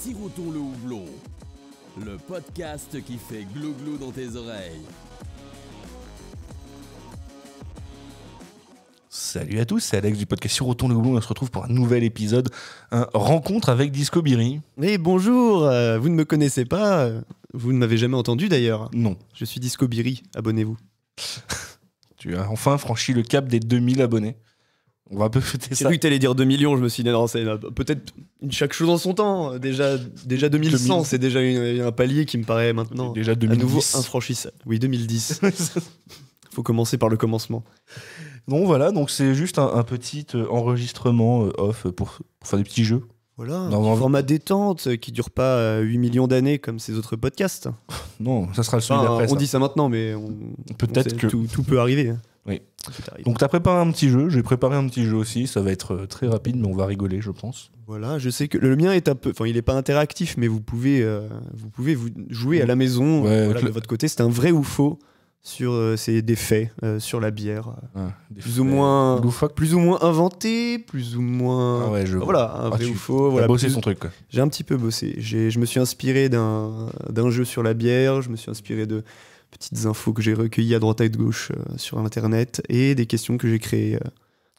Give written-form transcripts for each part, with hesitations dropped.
Sirotons le houblon, le podcast qui fait glou-glou dans tes oreilles. Salut à tous, c'est Alex du podcast Sirotons le houblon. On se retrouve pour un nouvel épisode, rencontre avec Discobiri. Mais bonjour, vous ne me connaissez pas, vous ne m'avez jamais entendu d'ailleurs. Non. Je suis Discobiri, abonnez-vous. Tu as enfin franchi le cap des 2000 abonnés. On va un peu fêter J'ai ça. cru que t'allais dire 2 millions, je me suis dit non, c'est peut-être chaque chose en son temps. Déjà 2100, c'est déjà un palier qui me paraît maintenant Déjà à 2010. nouveau infranchissable. Oui, 2010. Faut commencer par le commencement. Donc voilà, donc c'est juste un petit enregistrement off pour faire des petits jeux. Voilà, Non, un format détente qui dure pas 8 millions d'années comme ces autres podcasts. Non, ça sera celui Enfin, d'après. on ça. dit ça maintenant, mais Peut-être on sait, que- tout peut arriver. Oui. Tout peut arriver. Donc t'as préparé un petit jeu, j'ai préparé un petit jeu aussi, ça va être très rapide mais on va rigoler je pense. Voilà, je sais que le mien est un peu, enfin il est pas interactif, mais vous pouvez vous jouer à la maison, Ouais, voilà, de votre côté. C'est un vrai ou faux sur c'est des faits sur la bière, Des plus ou faits moins loufoques. plus ou moins inventé, plus ou moins. Ah ouais, je vois. Voilà, un vrai tu- ou faux. T'as Voilà, bossé plus- son truc quoi. J'ai un petit peu bossé. Je me suis inspiré d'un jeu sur la bière. Je me suis inspiré de petites infos que j'ai recueillies à droite et à gauche sur internet et des questions que j'ai créées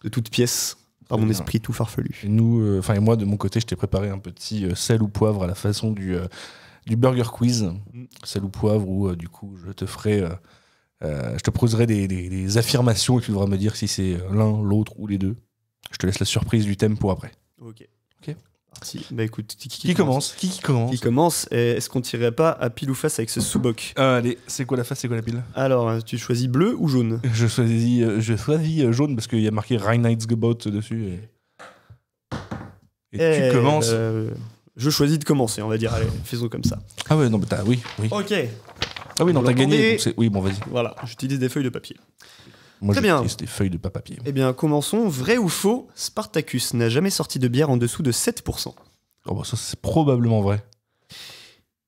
de toutes pièces par Très mon bien. esprit tout farfelu. Et nous, et moi de mon côté, je t'ai préparé un petit sel ou poivre à la façon du Burger Quiz. Sel ou poivre où du coup je te ferai, je te poserai des affirmations et tu devras me dire si c'est l'un, l'autre ou les deux. Je te laisse la surprise du thème pour après. Ok. Ok. Parti. Bah écoute, Qui commence Qui commence Qui commence Est-ce qu'on tirerait pas à pile ou face avec ce sous-boc? Allez, c'est quoi la face, c'est quoi la pile? Alors, tu choisis bleu ou jaune? Je choisis jaune parce qu'il y a marqué Reinheitsgebot dessus. Et tu commences. Je choisis de commencer, on va dire. Allez, faisons comme ça. Ah ouais, non, mais oui. Ok. Ah oui, non, Vous t'as gagné. l'entendez donc oui, bon, vas-y. Voilà, j'utilise des feuilles de papier. Moi, Très bien. j'utilise des feuilles de papier. Eh bien, commençons. Vrai ou faux, Spartacus n'a jamais sorti de bière en dessous de 7%. Oh, bah, ça, c'est probablement vrai.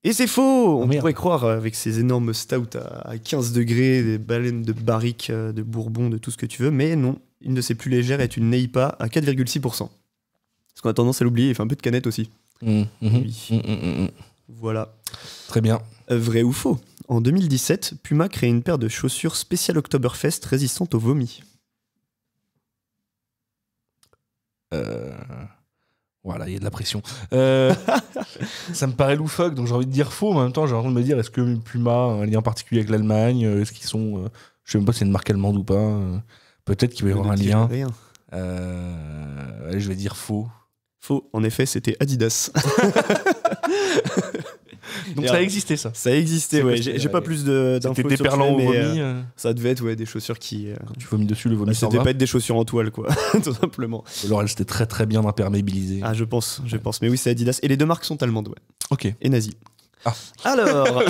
Et c'est faux. On merde. pourrait croire avec ces énormes stouts à 15 degrés, des baleines de barrique, de bourbon, de tout ce que tu veux, mais non. Une de ses plus légères est une Neipa à 4,6%. Parce qu'on a tendance à l'oublier, il fait un peu de canette aussi. Oui. Voilà. Très bien. Vrai ou faux? En 2017, Puma crée une paire de chaussures spéciales Oktoberfest résistantes au vomi. Voilà, il y a de la pression. Ça me paraît loufoque, donc j'ai envie de dire faux, mais en même temps, j'ai envie de me dire est-ce que Puma a un lien particulier avec l'Allemagne? Est-ce qu'ils sont. Je sais même pas si c'est une marque allemande ou pas. Peut-être qu'il va y avoir un Ne dis lien. rien. Allez, je vais dire faux. Faux, en effet, c'était Adidas. Donc Et ça a alors, existé, ça. Ça existait, C'est ouais. quoi, J'ai pas plus d'infos C'était sur le déperlant au sujet, mais, vomi. ça devait être des chaussures qui. Tu vomis dessus, le vomi Ça s'en devait va. pas être des chaussures en toile, quoi, tout simplement. Alors, elles étaient très très bien imperméabilisées. Ah, je pense. Mais oui, c'est Adidas. Et les deux marques sont allemandes, ouais. Ok. Et nazies. Ah. Alors,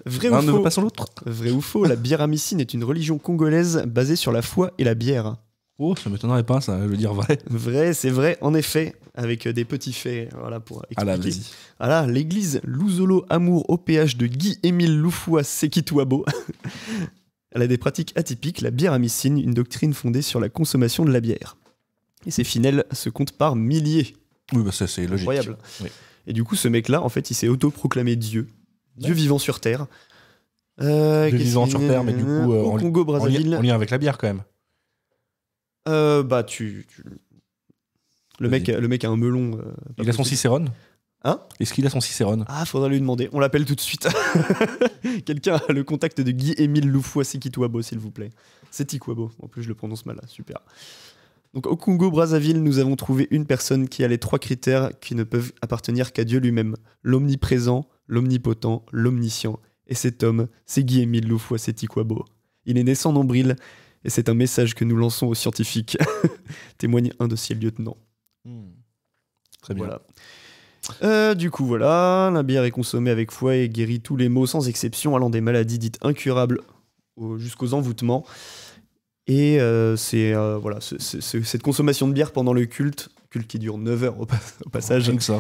vrai ou Un ne veut faux? pas sans l'autre. Vrai ou faux, la biéramicine est une religion congolaise basée sur la foi et la bière. Oh, ça m'étonnerait pas, ça. Je veux dire vrai. Vrai, c'est vrai, en effet, avec des petits faits, voilà, pour expliquer. Ah là, vas-y. Voilà, l'église Louzolo Amour OPH de Guy-Émile Loufoua Sekitouabo. Elle a des pratiques atypiques, la biéramicine, une doctrine fondée sur la consommation de la bière. Et ses fidèles se comptent par milliers. Oui, bah ça, c'est logique. Incroyable. Oui. Et du coup, ce mec-là, en fait, il s'est autoproclamé Dieu. Dieu Ouais. vivant sur Terre. De vivant sur Terre, mais du coup, au Congo, en Brazzaville. lien avec la bière, quand même. Bah, le Vas-y. mec a un melon. pas Il a son possible. Cicérone. Hein? Est-ce qu'il a son Cicérone? Ah, faudra lui demander. On l'appelle tout de suite. Quelqu'un a le contact de Guy-Émile Loufoua Sekitouabo, s'il vous plaît. C'est Tikwabo. En plus, je le prononce mal. Super. Donc, au Congo, Brazzaville, nous avons trouvé une personne qui a les 3 critères qui ne peuvent appartenir qu'à Dieu lui-même. L'omniprésent, l'omnipotent, l'omniscient. Et cet homme, c'est Guy-Émile Loufoua Sekitouabo. Il est né sans nombril, et c'est un message que nous lançons aux scientifiques. Témoigne un de ses lieutenants. Très bien. Voilà. Du coup, voilà, la bière est consommée avec foi et guérit tous les maux sans exception, allant des maladies dites incurables jusqu'aux envoûtements. Et voilà, cette consommation de bière pendant le culte qui dure 9 heures au passage, Rien que ça.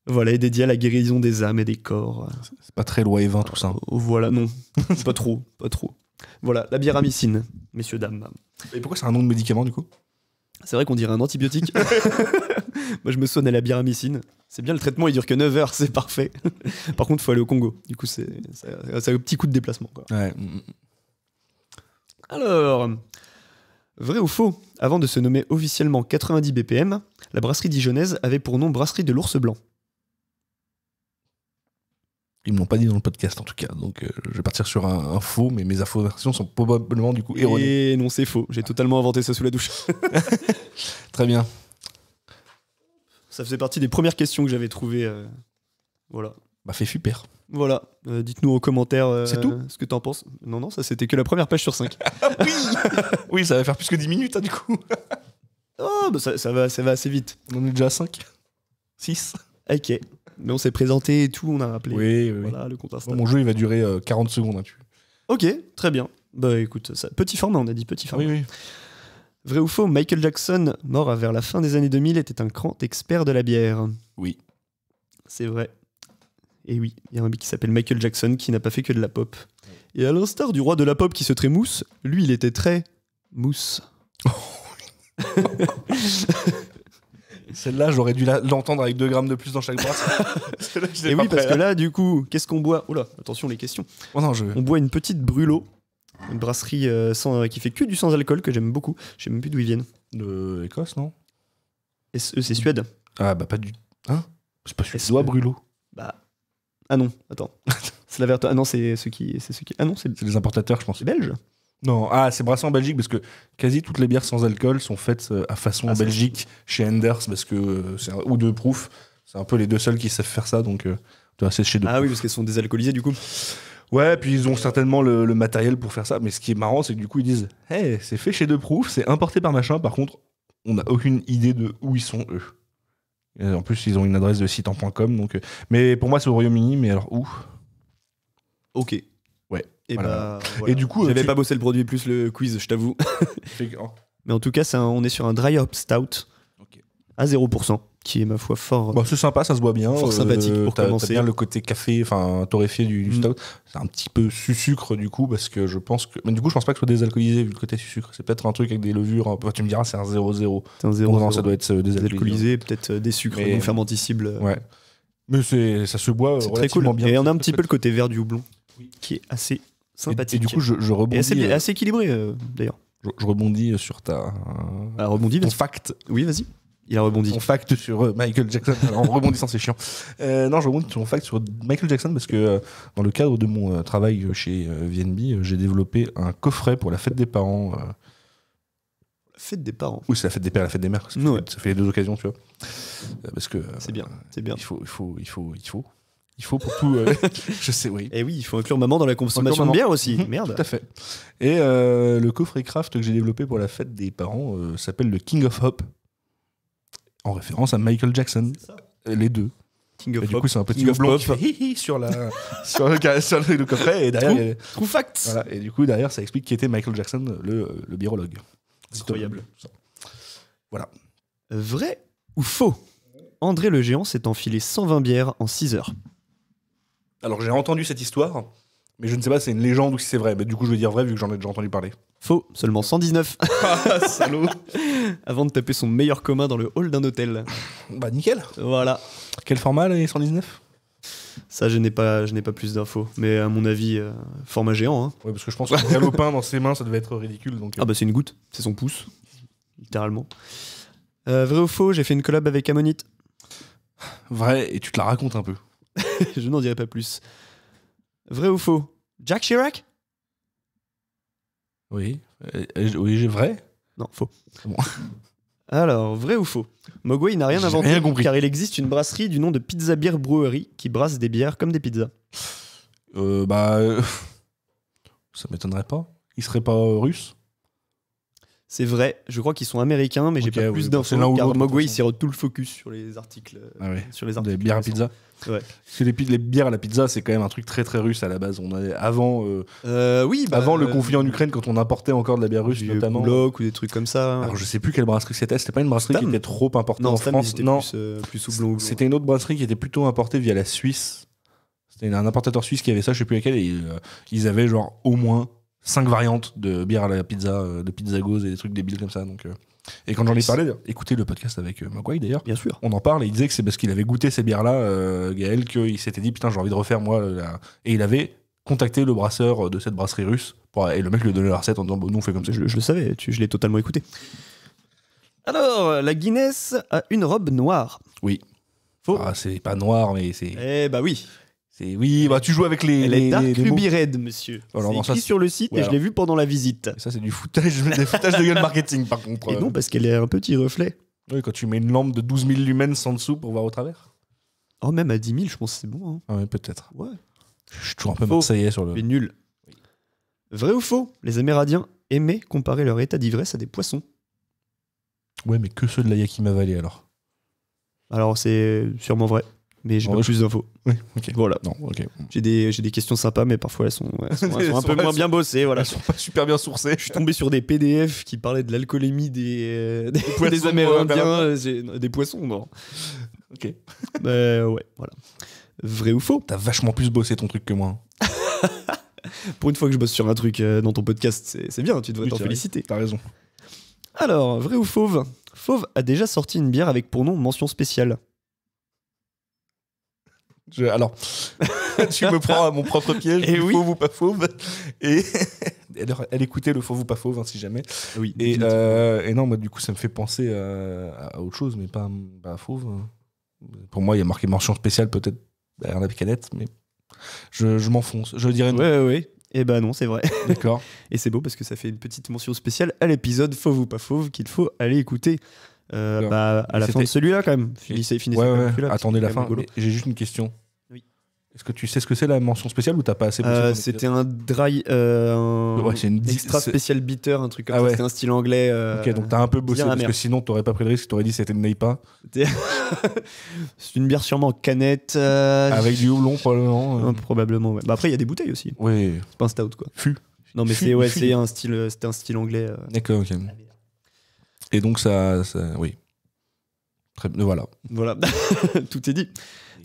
voilà, est dédiée à la guérison des âmes et des corps. C'est pas très loi et vin, tout ça. Voilà, non, pas trop. Voilà, la biéramicine, messieurs, dames. Et pourquoi c'est un nom de médicament, du coup? C'est vrai qu'on dirait un antibiotique. Moi, je me sonne à la biramycine. C'est bien, le traitement, il dure que 9 heures, c'est parfait. Par contre, il faut aller au Congo. Du coup, c'est un petit coup de déplacement, quoi. Ouais. Alors, vrai ou faux? Avant de se nommer officiellement 90 BPM, la brasserie dijonnaise avait pour nom Brasserie de l'Ours Blanc. Ils me l'ont pas dit dans le podcast en tout cas, donc je vais partir sur un faux, mais mes informations sont probablement du coup erronées. Et non, c'est faux. J'ai totalement inventé ça sous la douche. Très bien. Ça faisait partie des premières questions que j'avais trouvées. Voilà. Bah fait super. Voilà. Dites-nous en commentaire C'est tout ce que t'en penses. Non, ça c'était que la première page sur 5. Oui. Oui, ça va faire plus que 10 minutes hein, du coup. Oh, bah ça va assez vite. On est déjà à 5 6. Ok. Mais on s'est présenté et tout, on a rappelé. Oui. Voilà, le compte Insta. Bon, mon jeu il va durer 40 secondes. Hein, Ok, très bien. Bah écoute, petit format, on a dit petit format. Oui. Vrai ou faux, Michael Jackson, mort vers la fin des années 2000, était un grand expert de la bière. Oui. C'est vrai. Et oui, il y a un mec qui s'appelle Michael Jackson qui n'a pas fait que de la pop. Et à l'instar du roi de la pop qui se trémousse, lui il était très mousse. Celle-là, j'aurais dû l'entendre avec 2 grammes de plus dans chaque brasse. Et oui, parce que là, du coup, qu'est-ce qu'on boit? Oula, attention les questions. Oh non, On boit une petite Brûlot, une brasserie qui fait que du sans-alcool que j'aime beaucoup. Je sais même plus d'où ils viennent. De Écosse, non? C'est Suède. Ah bah pas du... Hein? C'est pas Est-ce suédois, que- Brûlot. Bah. Ah non, attends. C'est la verte. Ah non, c'est ceux qui. Ah non, c'est C'est les importateurs, je pense. belge. Non, c'est brassé en Belgique parce que quasi toutes les bières sans alcool sont faites à façon en c'est Belgique chez Enders parce que c'est ou de proof. C'est un peu les 2 seuls qui savent faire ça donc c'est chez 2 Ah oui, parce qu'elles sont désalcoolisées du coup. Ouais, puis ils ont certainement le matériel pour faire ça. Mais ce qui est marrant, c'est que du coup ils disent hey, c'est fait chez 2 proof, c'est importé par machin. Par contre, on n'a aucune idée de où ils sont eux. Et en plus, ils ont une adresse de site en .com donc. Mais pour moi, c'est au Royaume-Uni. Mais alors où? Ok. Ouais. Et Voilà. voilà. Et du coup, j'avais pas bossé le produit plus le quiz, je t'avoue. Mais en tout cas, on est sur un dry hop stout Ok. à 0%, qui est ma foi fort. Bon, c'est sympa, ça se boit bien. Fort sympathique pour t'as commencer. bien le côté café, enfin torréfié du stout. C'est un petit peu sucre du coup, parce que je pense que. Mais du coup, je pense pas que ce soit désalcoolisé vu le côté sucre. C'est peut-être un truc avec des levures. Un peu... Tu me diras, c'est un 0,0. C'est un 0%. Non, ça doit être désalcoolisé. désalcoolisé, peut-être des sucres Mais- non fermenticibles. Ouais. Mais ça se boit C'est très cool. relativement bien. Et on a un C'est petit très peu le côté vert du houblon, Oui. qui est assez Et sympathique. du coup, je et rebondis. assez équilibré d'ailleurs. Je rebondis sur ta. Ah, rebondis, ton vas-y. fact. Oui, vas-y. Il a rebondi. Ton fact sur Michael Jackson. Alors, en rebondissant, c'est chiant. Non, je rebondis sur ton fact sur Michael Jackson parce que dans le cadre de mon travail chez VNB, j'ai développé un coffret pour la fête des parents. Fête des parents. Oui, c'est la fête des pères et la fête des mères. Ça fait, Ouais. ça fait les 2 occasions, tu vois. Parce que C'est bien, c'est bien. il faut pour tout. Je sais, oui. Et oui, il faut inclure maman dans la consommation maman. de bière aussi. Mhm, Merde. Tout à fait. Et le coffret craft que j'ai développé pour la fête des parents s'appelle le King of Hop, en référence à Michael Jackson. Les 2. King Et of du Pop. coup, c'est un petit King of blond Pop. qui fait hi-hi sur le coffret. Et derrière, il y a- True fact. voilà. Et du coup, derrière, ça explique qui était Michael Jackson, le birologue. Incroyable. Voilà. Vrai ou faux? André le Géant s'est enfilé 120 bières en 6 heures. Alors, j'ai entendu cette histoire, mais je ne sais pas si c'est une légende ou si c'est vrai. Mais du coup, je vais dire vrai vu que j'en ai déjà entendu parler. Faux, seulement 119. Ah, salaud. Avant de taper son meilleur commun dans le hall d'un hôtel. Bah, nickel. Voilà. Quel format, les 119? Ça, je n'ai pas plus d'infos. Mais à mon avis, format géant. Hein. Ouais, parce que je pense qu'un galopin dans ses mains, ça devait être ridicule. Donc, Ah bah c'est une goutte, c'est son pouce. Littéralement. Vrai ou faux, j'ai fait une collab avec Ammonite. vrai, et tu te la racontes un peu. Je n'en dirai pas plus. Vrai ou faux, Jack Chirac? Oui. Oui, j'ai vrai. Non, faux. C'est bon. Alors, vrai ou faux? Mogwai n'a rien J'ai inventé rien compris. car il existe une brasserie du nom de Pizza Beer Brewery qui brasse des bières comme des pizzas. Ça m'étonnerait pas. Il serait pas russe? C'est vrai, je crois qu'ils sont américains, mais j'ai Ok, pas oui, plus bon, c'est l'un d'infos ou car l'autre, de Mogwai toute façon. s'est tout le focus sur les articles. Ah ouais. Sur les Des articles bières à récents. pizza. Ouais. Parce que les bières à la pizza, c'est quand même un truc très très russe à la base. On avait avant Oui, bah, le conflit en Ukraine, quand on importait encore de la bière russe, du notamment. Pouloc ou des trucs comme ça. Alors je sais plus quelle brasserie c'était. C'était pas une brasserie Stam qui était trop importée Non, en Stam, France. ils étaient Non, plus houblon. c'était une autre brasserie qui était plutôt importée via la Suisse. C'était un importateur suisse qui avait ça, je sais plus laquelle. Et ils avaient genre au moins 5 variantes de bière à la pizza, de pizza gauze et des trucs débiles comme ça. Donc Et quand j'en ai parlé, écoutez le podcast avec Magway d'ailleurs, Bien sûr. on en parle et il disait que c'est parce qu'il avait goûté ces bières-là, Gaël, qu'il s'était dit putain j'ai envie de refaire moi. Et il avait contacté le brasseur de cette brasserie russe et le mec lui a donné la recette en disant bon, nous on fait comme ça. Je le savais, je l'ai totalement écouté. Alors, la Guinness a une robe noire. Oui. Faux. Ah, c'est pas noir mais c'est... Eh bah oui. Oui, bah tu joues avec les... Elle est Dark les mots. Ruby Red, monsieur. Alors, C'est non, écrit ça, sur le site ouais, et je l'ai vu pendant la visite. Ça c'est du foutage de gueule marketing par contre. Et non, parce qu'elle est un petit reflet. Oui, quand tu mets une lampe de 12 000 lumens en dessous pour voir au travers. Oh, même à 10 000, je pense que c'est bon. Hein. Ah ouais, peut-être. Ouais. Je suis toujours un peu Faux. marseillais sur le... Mais nul. Vrai ou faux? Les Amérindiens aimaient comparer leur état d'ivresse à des poissons. Ouais, mais que ceux de la Yakima Valley alors. Alors, c'est sûrement vrai. Mais j'ai En pas vrai, plus d'infos. Oui, ok. Voilà. Non, ok. J'ai des questions sympas, mais parfois elles sont un peu moins bien bossées. Voilà. Elles sont pas super bien sourcées. Je suis tombé sur des PDF qui parlaient de l'alcoolémie des poissons, Amérindiens. Des poissons, non. Ok. Ouais, voilà. Vrai ou faux? T'as vachement plus bossé ton truc que moi. Pour une fois que je bosse sur un truc dans ton podcast, c'est bien, tu devrais Oui, t'en c'est féliciter. vrai. T'as raison. Alors, vrai ou fauve? Fauve a déjà sorti une bière avec pour nom mention spéciale. Alors, tu me prends à mon propre piège, Et oui. fauve ou pas fauve. Et elle écoutait le fauve ou pas fauve, hein, si jamais. Oui. Et non, moi, du coup, ça me fait penser à autre chose, mais pas à fauve. Pour moi, il y a marqué mention spéciale, peut-être derrière la canette, mais je m'enfonce. Je dirais non. Ouais. Eh ben non, c'est vrai. D'accord. Et c'est beau parce que ça fait une petite mention spéciale à l'épisode Fauve ou pas fauve qu'il faut aller écouter. À la fin de celui-là, quand même. Finissez Ouais, quand même celui-là, attendez la c'est quand fin. même rigolo. Mais j'ai juste une question. Oui. Est-ce que tu sais ce que c'est la mention spéciale ou t'as pas assez bossé ton C'était épisode un dry. Un c'est une extra spécial bitter, un truc comme Ah ça. ouais. C'était un style anglais. Ok, donc t'as un peu bossé bien parce amer. que sinon t'aurais pas pris le risque, t'aurais dit c'était une Neipa. C'est une bière sûrement en canette. Avec du houblon probablement. Probablement, ouais. Bah après, il y a des bouteilles aussi. Oui. C'est pas un stout, quoi. Fût. Non, mais Fût, c'est fût. c'était un style anglais. D'accord, ok. Et donc ça oui. Voilà. Voilà, tout est dit.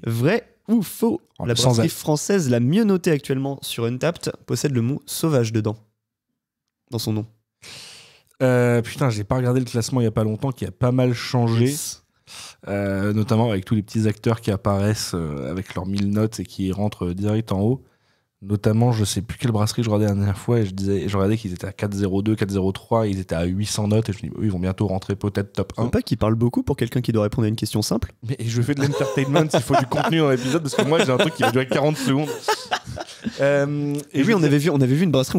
Vrai ou faux? La Sans brasserie elle. française la mieux notée actuellement sur Untappd possède le mot sauvage dedans. Dans son nom. Putain, j'ai pas regardé le classement il y a pas longtemps, qui a pas mal changé. Notamment avec tous les petits acteurs qui apparaissent avec leurs 1000 notes et qui rentrent direct en haut. Notamment, je sais plus quelle brasserie je regardais la dernière fois et je regardais qu'ils étaient à 4,02, 4,03, ils étaient à 800 notes et je me dis, eux, ils vont bientôt rentrer peut-être top Je 1. sais pas qu'il parle beaucoup pour quelqu'un qui doit répondre à une question simple. Mais je fais de l'entertainment, il faut du contenu dans l'épisode parce que moi j'ai un truc qui va durer 40 secondes. Et oui, on avait vu une brasserie, on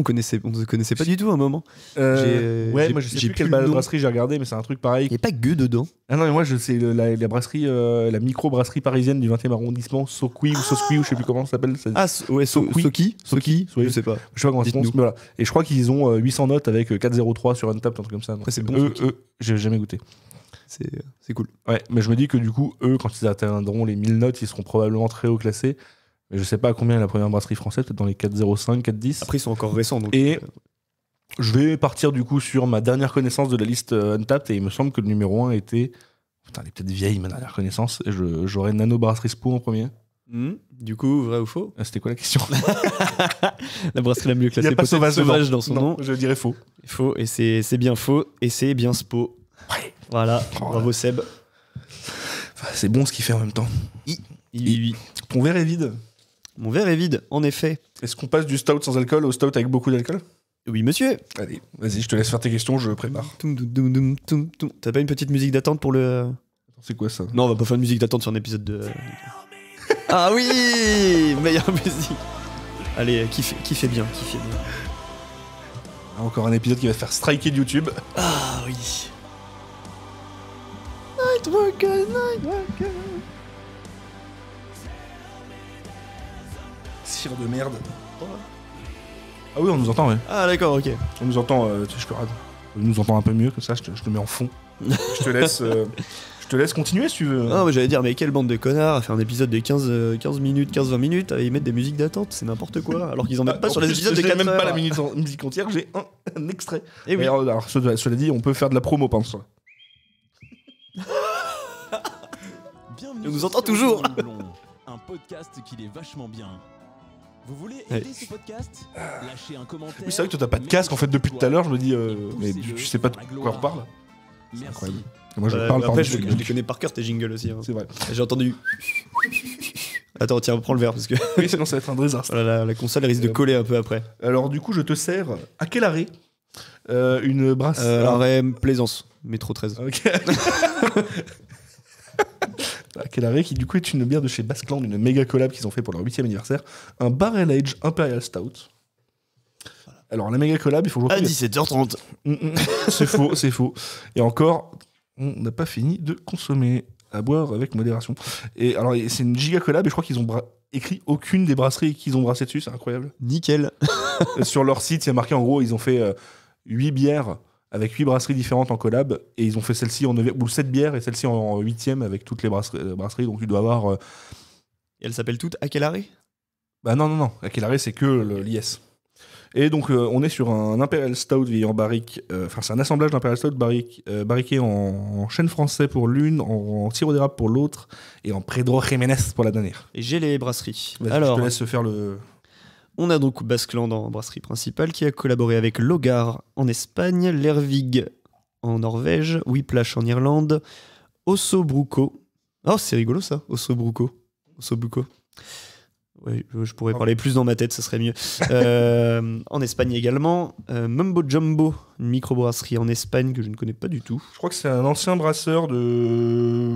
ne connaissait pas du tout à un moment. Ouais, moi je sais j'ai plus quelle plus le nom. brasserie j'ai regardé, mais c'est un truc pareil. Il n'y a pas Gueux dedans. Ah non, mais moi je sais la brasserie, la micro-brasserie parisienne du 20e arrondissement, Sokui ou Sosqui ou je sais plus comment ça s'appelle. Ah, ouais, Soki. Soki, Oui. je sais pas. Je sais pas comment ça se prononce, mais voilà. Et je crois qu'ils ont 800 notes avec 4,03 sur Untappd, un truc comme ça. Donc, Après, c'est bon, Eux, Soki. j'ai jamais goûté. C'est cool. Ouais, mais je me dis que du coup, eux, quand ils atteindront les 1000 notes, ils seront probablement très haut classés. Mais je sais pas à combien est la première brasserie française, peut-être dans les 4,05, 4,10. Après, ils sont encore récents. Donc, Et je vais partir du coup sur ma dernière connaissance de la liste Untappd et il me semble que le numéro 1 était. Putain, elle est peut-être vieille ma dernière connaissance. Et j'aurais Nano Brasserie Spoo en premier. Du coup, vrai ou faux? C'était quoi la question? La brasserie la mieux Il y classée a pas possède sauvage dans son Non, nom. je dirais faux. Faux, et c'est bien faux, et c'est bien Spo. Ouais. Voilà, Oh, bravo Seb. Enfin, c'est bon ce qu'il fait en même temps. Oui. Ton verre est vide. Mon verre est vide, en effet. Est-ce qu'on passe du stout sans alcool au stout avec beaucoup d'alcool? Oui, monsieur. Allez, vas-y, je te laisse faire tes questions, je prépare. T'as pas une petite musique d'attente pour le... C'est quoi ça? Non, on va pas faire une musique d'attente sur un épisode de... Ah oui, meilleure musique. Allez, kiffez bien. Encore un épisode qui va te faire striker de YouTube. Ah oui. Nightwalker. Cire de merde. Ah oui, on nous entend, ouais. Ah d'accord, ok. On nous entend, tu sais, je te rate. On nous entend un peu mieux, comme ça, je te mets en fond. je te laisse continuer si tu veux. Non, mais j'allais dire, mais quelle bande de connards à faire un épisode de 15 minutes, 15-20 minutes, à y mettre des musiques d'attente, c'est n'importe quoi. Alors qu'ils en mettent pas En sur les plus, épisodes de j'ai 4 même heures. pas la musique entière, j'ai un extrait. Et oui. Alors, cela dit, on peut faire de la promo pendant ça. Bienvenue On nous sur entend toujours. Blond, un podcast qui est vachement bien. Vous voulez aider ce podcast? Lâchez un commentaire. Oui, c'est vrai que toi, t'as pas de casque en fait depuis tout à l'heure, je me dis, mais tu sais pas de quoi on parle. Merci. incroyable. Et moi, je parle après, par-dessus, je donc. les connais par cœur, tes jingles aussi. Hein. C'est vrai. J'ai entendu. Attends, tiens, prends le verre parce que Oui, sinon ça va être un désastre. voilà, la console risque de coller un peu après. Alors, du coup, je te sers à quel arrêt une brasse. Arrêt Plaisance, métro 13. Ok. À quel arrêt qui, du coup, est une bière de chez Basqueland, une méga collab qu'ils ont fait pour leur 8e anniversaire. Un Barrel Age Imperial Stout. Alors, la méga collab, il faut que je À retrouve- 17h30. C'est faux, c'est faux. Et encore, on n'a pas fini de consommer. À boire avec modération. Et alors, c'est une giga collab et je crois qu'ils ont écrit aucune des brasseries qu'ils ont brassé dessus, c'est incroyable. Nickel. Sur leur site, il y a marqué en gros, ils ont fait 8 bières avec 8 brasseries différentes en collab et ils ont fait celle-ci en 9e, ou 7 bières et celle-ci en 8e avec toutes les brasseries. Donc, tu dois avoir. Et elles s'appellent toutes à quel arrêt? Bah non. À quel arrêt, c'est que l'IS. Et donc, on est sur un Imperial Stout vieilli en barrique. Enfin, c'est un assemblage d'Imperial Stout barriqué en chêne français pour l'une, en sirop d'érable pour l'autre, et en Pedro Jiménez pour la dernière. Et j'ai les brasseries. Vas-y, Alors, je te laisse faire le. on a donc Basqueland en brasserie principale qui a collaboré avec Logar en Espagne, Lervig en Norvège, Whiplash en Irlande, Ossobruco. Oh, c'est rigolo ça, Ossobruco. Ouais, je pourrais parler plus dans ma tête, ça serait mieux. En Espagne également, Mumbo Jumbo, une microbrasserie en Espagne que je ne connais pas du tout. Je crois que c'est un ancien brasseur de.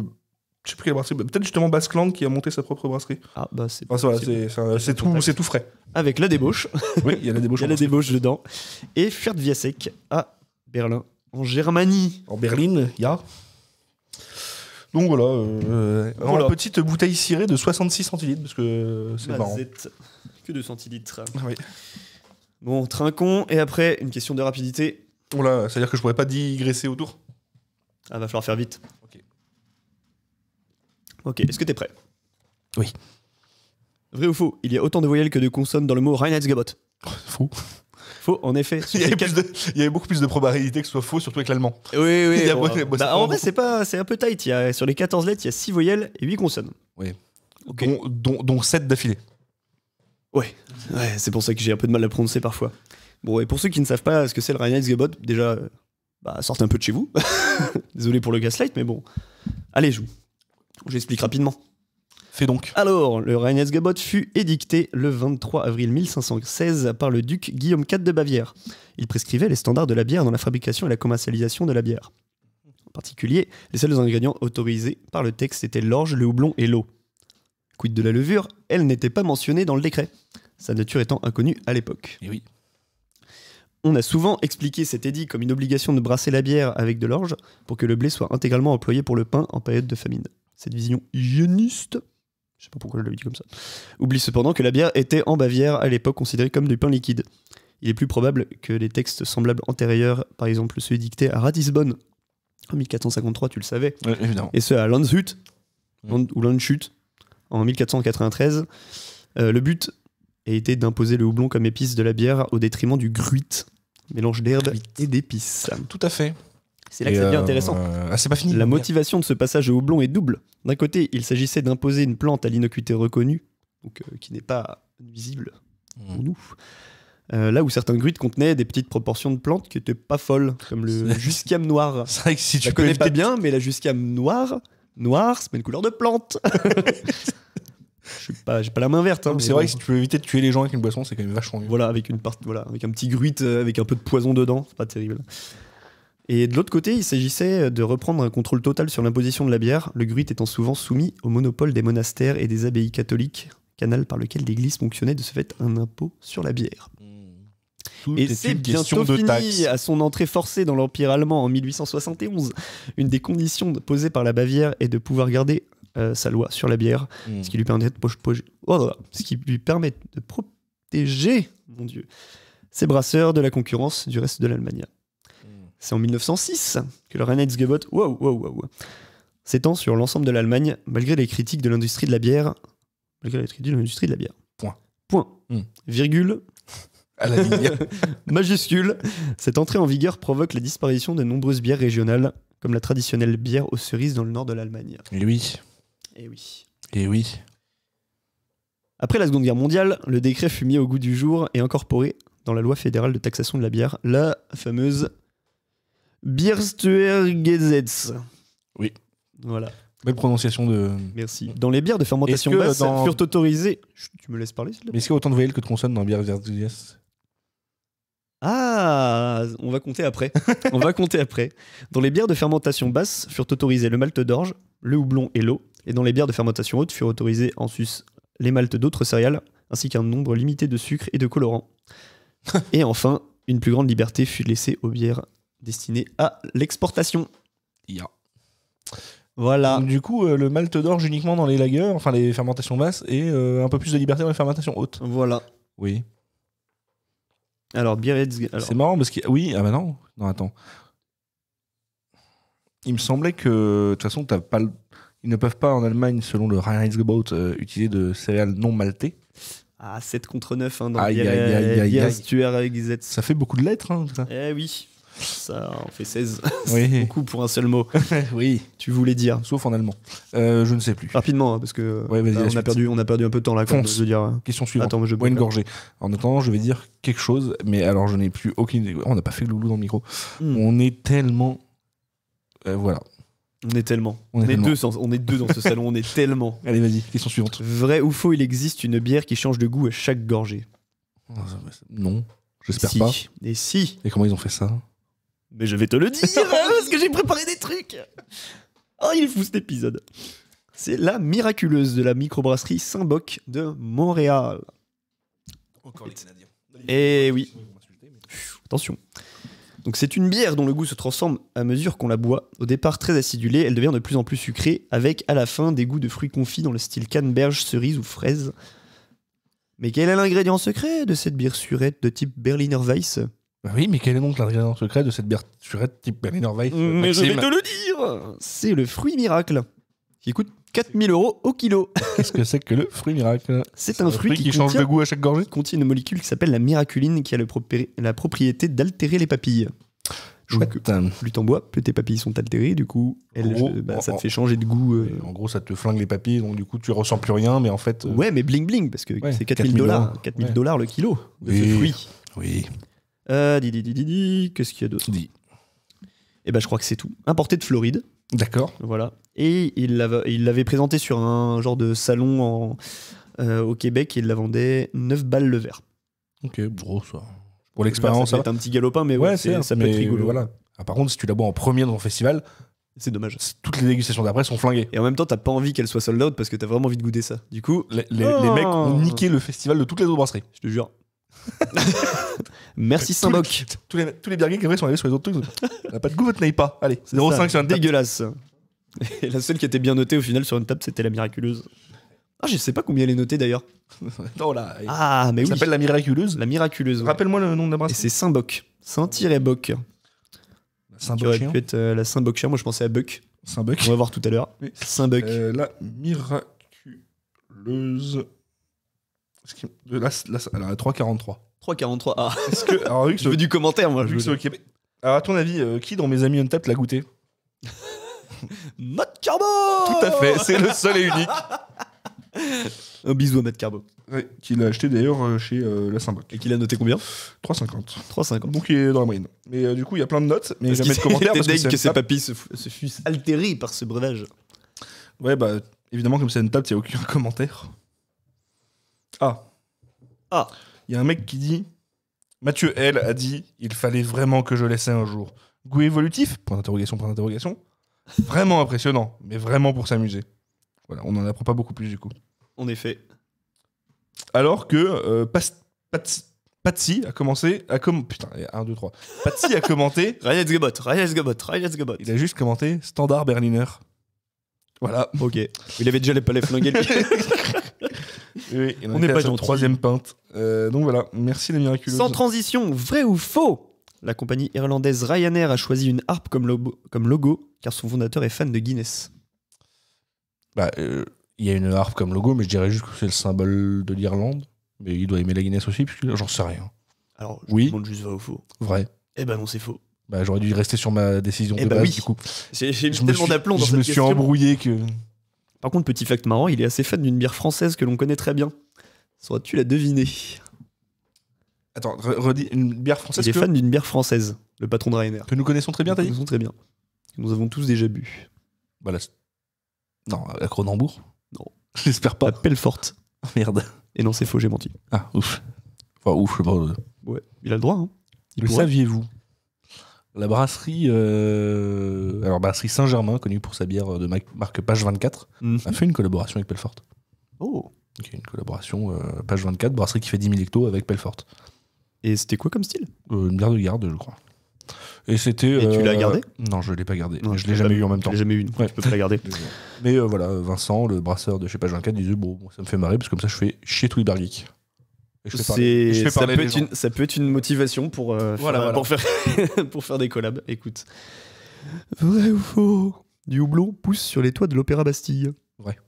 Je sais plus quelle brasserie. Peut-être justement Basqueland qui a monté sa propre brasserie. Ah bah c'est Enfin, voilà, possible. c'est tout frais. Avec la débauche. Oui, il y a la débauche. Il y a la débauche dedans. Et Fjordviasek à Berlin, en Germanie. En Berlin, il y a. Donc voilà, Voilà. une petite bouteille cirée de 66 centilitres parce que c'est marrant. Mazette. Que de centilitres. Oui. Bon, trinquons. Et après, une question de rapidité. Voilà, c'est-à-dire que je pourrais pas digresser autour. Ah, va falloir faire vite. Ok. Ok, est-ce que t'es prêt? Oui. Vrai ou faux? Il y a autant de voyelles que de consonnes dans le mot Reinheitsgebot. Faux. Faux, en effet. Il y avait beaucoup plus de probabilité que ce soit faux, surtout avec l'allemand. Oui, Il y a bon, bon, c'est en pas vrai, c'est un peu tight. Sur les 14 lettres, il y a 6 voyelles et 8 consonnes. Oui. Ok. Dont 7 d'affilée. Ouais, c'est pour ça que j'ai un peu de mal à prononcer parfois. Bon, et pour ceux qui ne savent pas ce que c'est le Reinheitsgebot, déjà, sortez un peu de chez vous. Désolé pour le gaslight, mais bon. Allez, j'explique rapidement. Fais donc. Alors, le Reinheitsgebot fut édicté le 23 avril 1516 par le duc Guillaume IV de Bavière. Il prescrivait les standards de la bière dans la fabrication et la commercialisation de la bière. En particulier, les seuls ingrédients autorisés par le texte étaient l'orge, le houblon et l'eau. Quid de la levure, elle n'était pas mentionnée dans le décret, sa nature étant inconnue à l'époque. Et oui. On a souvent expliqué cet édit comme une obligation de brasser la bière avec de l'orge pour que le blé soit intégralement employé pour le pain en période de famine. Cette vision hygiéniste, je sais pas pourquoi je l'avais dit comme ça, oublie cependant que la bière était en Bavière à l'époque considérée comme du pain liquide. Il est plus probable que les textes semblables antérieurs, par exemple ceux édictés à Ratisbonne en 1453, tu le savais, Ouais, évidemment. et ceux à Landshut, ou Landshut, en 1493, le but a été d'imposer le houblon comme épice de la bière au détriment du gruit, mélange d'herbes et d'épices. Tout à fait. C'est là que ça devient intéressant. C'est pas fini. La motivation de ce passage au houblon est double. D'un côté, il s'agissait d'imposer une plante à l'innocuité reconnue, donc qui n'est pas nuisible pour nous. Là où certains gruits contenaient des petites proportions de plantes qui n'étaient pas folles, comme le jusquiam noir. C'est vrai que si Je tu la peux connais pas éviter- bien, mais la jusquiam noire, c'est pas une couleur de plante. J'ai pas la main verte. C'est vrai que si tu peux éviter de tuer les gens avec une boisson, c'est quand même vachement mieux. Voilà, avec un petit gruit avec un peu de poison dedans, c'est pas terrible. Et de l'autre côté, il s'agissait de reprendre un contrôle total sur l'imposition de la bière, le gruit étant souvent soumis au monopole des monastères et des abbayes catholiques, canal par lequel l'Église fonctionnait de ce fait un impôt sur la bière. Tout Et est c'est une question bientôt de fini. taxes. À son entrée forcée dans l'Empire allemand en 1871, une des conditions posées par la Bavière est de pouvoir garder sa loi sur la bière, ce qui lui permet de protéger, mon Dieu, ses brasseurs de la concurrence du reste de l'Allemagne. C'est en 1906 que le Reinheitsgebot s'étend sur l'ensemble de l'Allemagne, malgré les critiques de l'industrie de la bière. Point. Virgule. À la ligne. Majuscule. Cette entrée en vigueur provoque la disparition de nombreuses bières régionales, comme la traditionnelle bière aux cerises dans le nord de l'Allemagne. Et oui. Et oui. Et oui. Après la Seconde Guerre mondiale, le décret fut mis au goût du jour et incorporé dans la loi fédérale de taxation de la bière, la fameuse Bierstuergesetz. Oui. Voilà, Belle prononciation de. merci. Dans les bières de fermentation Est-ce que basse dans- furent autorisées... Chut, tu me laisses parler, s'il te plaît. Mais est-ce qu'il y a autant de voyelles que de consonnes dans la bière Yes? Ah, on va compter après. On va compter après. Dans les bières de fermentation basse furent autorisés le malt d'orge, le houblon et l'eau. Et dans les bières de fermentation haute furent autorisés en sus les maltes d'autres céréales, ainsi qu'un nombre limité de sucre et de colorants. Et enfin, une plus grande liberté fut laissée aux bières destinées à l'exportation. Ya. Voilà. Donc, du coup, le malt d'orge uniquement dans les lagers, enfin les fermentations basses, et un peu plus de liberté dans les fermentations hautes. Voilà. Oui. Alors, Biarritz... Alors, C'est marrant parce que. Oui, ah bah non. Non, attends. Il me semblait que, de toute façon, t'as pas ils ne peuvent pas en Allemagne, selon le Reinheitsgebot, utiliser de céréales non maltées. ah, 7 contre 9 hein, dans Aïe, aïe, aïe, aïe, aïe. Bierstuergesetz. Ça fait beaucoup de lettres, hein, tout ça. Eh oui, ça en fait 16. C'est Oui. beaucoup pour un seul mot. Oui. Tu voulais dire. Sauf en allemand. Je ne sais plus. Rapidement, hein, parce que Ouais, vas-y, la on a suite. perdu un peu de temps là. Quand Fonce. je veux dire. Question suivante. Attends, mais je Bois une gorgée. En attendant, je vais dire quelque chose, mais alors je n'ai plus aucune idée. Oh, on n'a pas fait le loulou dans le micro. Hmm. On est tellement. Voilà. On est tellement. On est tellement. On est deux dans ce salon. On est tellement. Allez, vas-y, question suivante. Vrai ou faux, il existe une bière qui change de goût à chaque gorgée. Non, j'espère Si. pas. Et si. Et comment ils ont fait ça? Mais je vais te le dire parce que j'ai préparé des trucs. Oh, il est fou cet épisode. C'est la miraculeuse de la microbrasserie Saint-Boc de Montréal. Encore les Canadiens. Eh oui. Attention. Donc c'est une bière dont le goût se transforme à mesure qu'on la boit. Au départ très acidulée, elle devient de plus en plus sucrée, avec à la fin des goûts de fruits confits dans le style canneberge, cerise ou fraise. Mais quel est l'ingrédient secret de cette bière surette de type Berliner Weiss? Bah oui, mais quel est donc l'ingrédient secret de cette bière surette type Berliner Weiss? Mais je vais Maxime, te le dire. C'est le fruit miracle, qui coûte 4000 € au kilo. qu'est-ce que c'est que le fruit miracle? C'est un fruit qui change de contient- goût à chaque gorgée? contient une molécule qui s'appelle la miraculine, qui a la propriété d'altérer les papilles. Donc, Chouette. plus t'en bois, plus tes papilles sont altérées, du coup, Gros, ça te fait changer de goût. En gros, ça te flingue les papilles, donc du coup, tu ressens plus rien, mais en fait. Ouais, mais bling bling, parce que Ouais, c'est 4000 $4 dollars. 4000 dollars le kilo de ce Oui. fruit. Oui. Qu'est-ce qu'il y a d'autre? Dis. Eh ben, je crois que c'est tout. Importé de Floride, D'accord. voilà. Et il l'avait présenté sur un genre de salon au Québec et il la vendait 9 balles le verre. Ok, gros, ça. Pour l'expérience, ça ça peut être un petit galopin, mais va. ouais, Ouais, c'est ça peut être rigolo. Voilà. Ah, par contre, si tu la bois en premier dans ton festival, C'est dommage. toutes les dégustations d'après sont flinguées. Et en même temps, t'as pas envie qu'elle soit sold out parce que t'as vraiment envie de goûter ça. Du coup, Les Oh. mecs ont niqué le festival de toutes les autres brasseries. je te jure. Merci Saint-Boc. Tous les bières qui sont allés sur les autres trucs. Ça n'a pas de goût, votre n'aille pas. Allez, c'est Ça, 0,5 sur une table. dégueulasse. Et la seule qui était bien notée au final sur une table, c'était la miraculeuse. Ah, je sais pas combien elle est notée d'ailleurs. Non, là. Ah, mais Elle oui. s'appelle la miraculeuse. La miraculeuse. ouais. Rappelle-moi le nom de la Et brasserie. c'est Saint-Boc. Saint-Boc. Qui aurait Saint-Boc. pu être la Saint-Boc. Moi, je pensais à Buck. Saint-Boc. On va voir tout à l'heure. Oui. Saint-Boc. La miraculeuse. Alors, à 3,43. 3,43. Ah, Est-ce que. Alors, vu que je veux du commentaire, moi. vu que c'est au Québec. Alors, à ton avis, qui dans mes amis Untapped l'a goûté? Matt Carbo. Tout à fait, c'est le seul et unique. Un bisou à Matt Carbo. Ouais, qu'il a acheté d'ailleurs chez la Saint-Boc. Et qu'il a noté combien? 3,50. 3,50. Donc il est dans la moyenne. Mais du coup, il y a plein de notes, mais Parce jamais de commentaires parce que deg c'est que ses Untapped. papilles se fussent altérées par ce breuvage. Ouais, bah évidemment, comme c'est une table, il n'y a aucun commentaire. Ah. Ah. Il y a un mec qui dit Mathieu L a dit il fallait vraiment que je l'essaie un jour. Goût évolutif? Point d'interrogation, point d'interrogation. Vraiment impressionnant, mais vraiment pour s'amuser. Voilà, on n'en apprend pas beaucoup plus du coup. En effet. Alors que Patsy a commencé à putain, 1, 2, 3. Patsy a commenté. Reinheitsgebot. Il a juste commenté standard Berliner. Voilà. Ok. Il avait déjà les palais flingués. Oui, On n'est pas gentil. Troisième pinte. Donc voilà, merci la miraculeuse. Sans transition, vrai ou faux? La compagnie irlandaise Ryanair a choisi une harpe comme logo car son fondateur est fan de Guinness. Bah, il y a une harpe comme logo, mais je dirais juste que c'est le symbole de l'Irlande. Mais il doit aimer la Guinness aussi, puisque j'en sais rien. Alors, je Oui. me demande juste vrai ou faux. Vrai. Eh ben non, c'est faux. Bah, j'aurais dû rester sur ma décision Eh de bah base, oui. du coup. J'ai Je me tellement suis- d'aplomb dans Je cette me suis question. embrouillé que. Par contre, petit fact marrant, il est assez fan d'une bière française que l'on connaît très bien. Sauras-tu la deviner? Attends, redis une bière française Il est que... fan d'une bière française. le patron de Ryanair. Que nous connaissons très bien, t'as Nous dit connaissons très bien. Que nous avons tous déjà bu. Voilà. Non, à Cronenbourg. Non. J'espère pas. À Pelfort. Merde. Et non, c'est faux, j'ai menti. Ah, ouf. Enfin, ouf, je sais pas. Ouais, il a le droit. Hein. Le saviez-vous? La brasserie, alors brasserie Saint-Germain, connue pour sa bière de marque Page 24, a fait une collaboration avec Pelfort. Oh. Ok, une collaboration Page 24, brasserie qui fait 10 000 hectos avec Pelfort. Et c'était quoi comme style? Une bière de garde, je crois. Et c'était. Et tu l'as gardée? Non, je l'ai pas gardée. Non, Je l'ai jamais eu en même temps. Je l'ai jamais eu, Ouais. je peux pas la garder. Mais voilà, Vincent, le brasseur de chez Page 24, disait bon, ça me fait marrer parce que comme ça je fais chier tout Hypergeek. Et je fais parler les gens. Ça peut être une motivation pour, pour faire des collabs. Écoute. Vrai ou faux? Du houblon pousse sur les toits de l'Opéra Bastille. Vrai.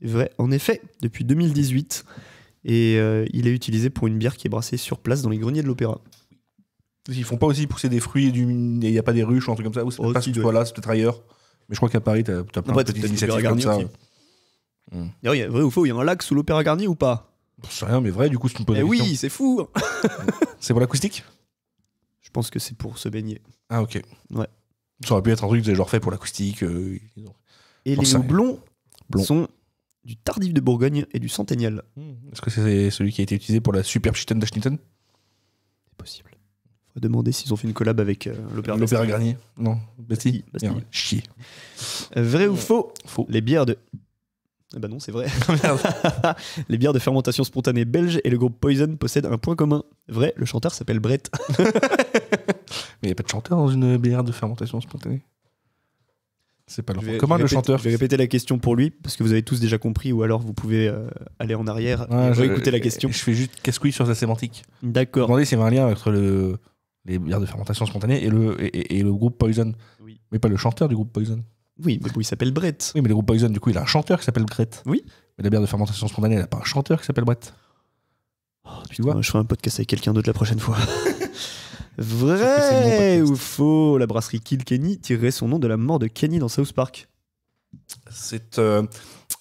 Vrai, en effet, depuis 2018. Et il est utilisé pour une bière qui est brassée sur place dans les greniers de l'Opéra. Ils font pas aussi pousser des fruits et il n'y a pas des ruches ou un truc comme ça. Ou c'est peut-être pas si, ce là, c'est peut-être ailleurs. Mais je crois qu'à Paris, t'as plein de petites initiatives comme ça. Vrai ou faux, il y a un lac sous l'Opéra Garnier ou pas? Je sais rien, mais vrai, du coup, si tu me poses Eh la question. oui, c'est fou. C'est pour l'acoustique? Je pense que c'est pour se baigner. Ah, ok. Ouais. Ça aurait pu être un truc, genre fait pour l'acoustique. Et les houblons sont du Tardif de Bourgogne et du Centennial. Est-ce que c'est celui qui a été utilisé pour la Superbe Chitten d'Ashington? C'est possible. Faut demander s'ils ont fait une collab avec l'Opéra Garnier. Non, Bastille. Chier. Vrai ou faux? Faux. Les bières de... Eh ben non, c'est vrai. Les bières de fermentation spontanée belges et le groupe Poison possèdent un point commun. Vrai, le chanteur s'appelle Brett. Mais il n'y a pas de chanteur dans une bière de fermentation spontanée? C'est pas leur point commun, le chanteur. Je vais répéter la question pour lui, parce que vous avez tous déjà compris, ou alors vous pouvez aller en arrière et écouter la question. Je fais juste casse-couille sur la sémantique. D'accord. Demandez s'il y avait un lien entre les bières de fermentation spontanée et le groupe Poison. Oui. Mais pas le chanteur du groupe Poison. Oui, mais bon, il s'appelle Brett. Oui, mais le groupe Poison, du coup, il a un chanteur qui s'appelle Brett. Oui. Mais la bière de fermentation spontanée, elle n'a pas un chanteur qui s'appelle Brett. Oh, tu vois, je ferai un podcast avec quelqu'un d'autre la prochaine fois. Vrai ou faux? La brasserie Kilkenny tirerait son nom de la mort de Kenny dans South Park. C'est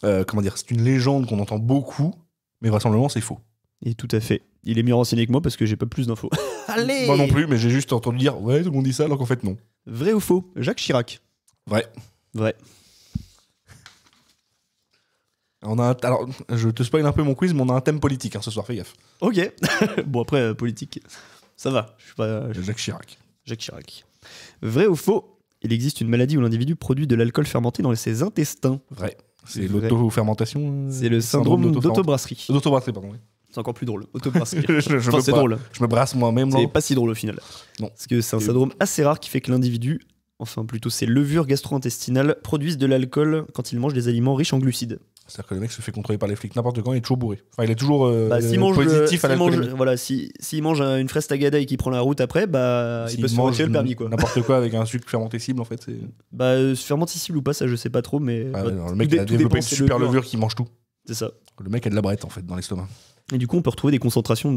comment dire, c'est une légende qu'on entend beaucoup, mais vraisemblablement c'est faux. Et tout à fait. Il est mieux renseigné que moi parce que j'ai pas plus d'infos. Allez. Moi non plus, mais j'ai juste entendu dire ouais, tout le monde dit ça alors qu'en fait non. Vrai ou faux? Jacques Chirac. Vrai. Vrai. Alors, je te spoil un peu mon quiz, mais on a un thème politique ce soir, fais gaffe. Ok. Bon, après, politique, ça va. Je suis pas. Jacques Chirac. Jacques Chirac. Vrai ou faux? Il existe une maladie où l'individu produit de l'alcool fermenté dans ses intestins. Vrai. C'est l'auto-fermentation. C'est le syndrome d'autobrasserie. D'autobrasserie, pardon. Oui. C'est encore plus drôle. Autobrasserie. C'est drôle. Je me brasse moi-même. C'est pas si drôle au final. Non. Parce que c'est un syndrome assez rare qui fait que l'individu, enfin plutôt ses levures gastro-intestinales, produisent de l'alcool quand il mange des aliments riches en glucides. C'est-à-dire que le mec se fait contrôler par les flics n'importe quand, il est toujours bourré. Enfin, il est toujours positif à l'alcoolémie. Voilà, s'il mange une fraise tagada et qu'il prend la route après, il peut se faire le permis, quoi. N'importe quoi avec un sucre fermenticible, en fait. Fermenticible ou pas, ça je sais pas trop, mais. Le mec a développé une super levure qui mange tout. C'est ça. Le mec a de la brette, en fait, dans l'estomac. Et du coup, on peut retrouver des concentrations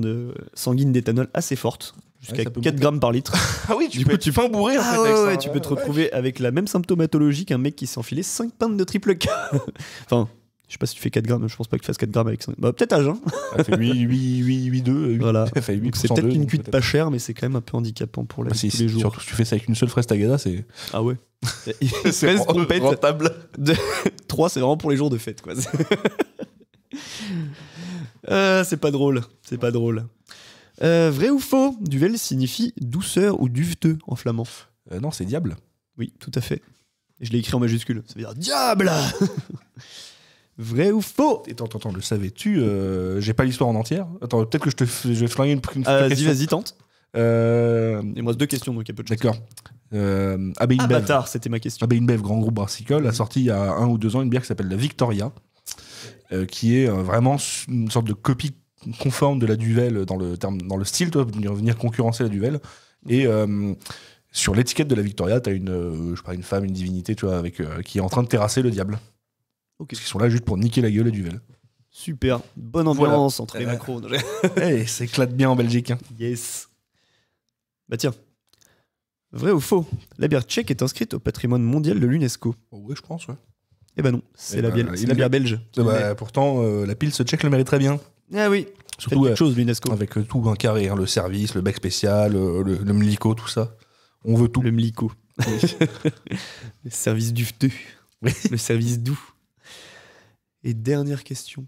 sanguines d'éthanol assez fortes, jusqu'à 4 grammes par litre. Ah oui, tu peux un bourré, en fait. Ouais, tu peux te retrouver avec la même symptomatologie qu'un mec qui s'est enfilé 5 pintes de triple K. Enfin. Je sais pas si tu fais 4 grammes, je pense pas que tu fasses 4 grammes avec 5. Peut-être à jeun. Ça fait 8,2. Voilà. Ça donc c'est peut-être une cuite pas chère, mais c'est quand même un peu handicapant pour la vie de tous les jours. Surtout si tu fais ça avec une seule fraise tagada, c'est. Ah ouais. C'est rentable. 3, c'est vraiment pour les jours de fête, quoi. C'est pas drôle. C'est pas drôle. Vrai ou faux? Duvel signifie douceur ou duveteux en flamand. Non, c'est diable. Oui, tout à fait. Et je l'ai écrit en majuscule. Ça veut dire diable. Vrai ou faux? Attends, le savais-tu? J'ai pas l'histoire en entière. Attends, peut-être que je vais flinguer une question. Vas-y, tente. Il me reste 2 questions, donc il y a peu de choses. D'accord. Abbaye InBev. Bâtard, c'était ma question. Abbaye InBev, grand groupe brassicole, a sorti il y a 1 ou 2 ans une bière qui s'appelle la Victoria, qui est vraiment une sorte de copie conforme de la Duvel dans le style, venir concurrencer la Duvel. Et sur l'étiquette de la Victoria, t'as une femme, une divinité, tu vois, qui est en train de terrasser le diable. Okay. Parce qu'ils sont là juste pour niquer la gueule à Duvel. Super, bonne ambiance entre les macros. Hey, ça éclate bien en Belgique. Hein. Yes. Bah tiens, vrai ou faux? La bière tchèque est inscrite au patrimoine mondial de l'UNESCO. Oh oui, je pense, ouais. Eh ben non, c'est la bière belge. Pourtant, la pils tchèque le mérite très bien. Ah oui, surtout quelque chose l'UNESCO. Avec tout un carré, le service, le bec spécial, le mliko, tout ça. On veut tout. Le Mlico. Le service dufteux. Oui. Le service doux. Et dernière question.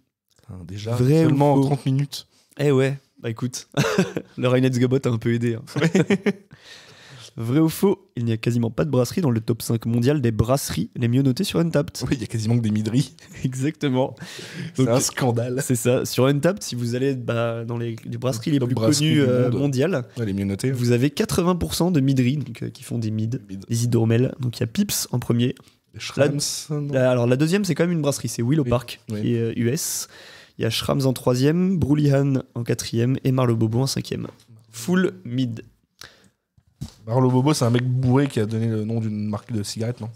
Déjà, Vrai ou seulement faux 30 minutes. Eh ouais, bah écoute, le Reinetz Gabot a un peu aidé. Hein. Vrai ou faux, il n'y a quasiment pas de brasserie dans le top 5 mondial des brasseries les mieux notées sur Untappd. Oui, il y a quasiment que des midris. Exactement. C'est Donc, un scandale. c'est ça. Sur Untappd, si vous allez dans les brasseries les Top plus brasseries connues du monde. mondiales, Ouais, les mieux notés. vous avez 80% de midri, donc, qui font des mid, des hydromels. Donc il y a Pips en premier. Les Schramms. non. Alors la deuxième, c'est quand même une brasserie, c'est Willow Oui, Park, oui. qui est US. Il y a Schramms en troisième, Broolyhan en quatrième et Marlowe Bobo en cinquième. Full mid. Marlo Bobo, c'est un mec bourré qui a donné le nom d'une marque de cigarettes, non?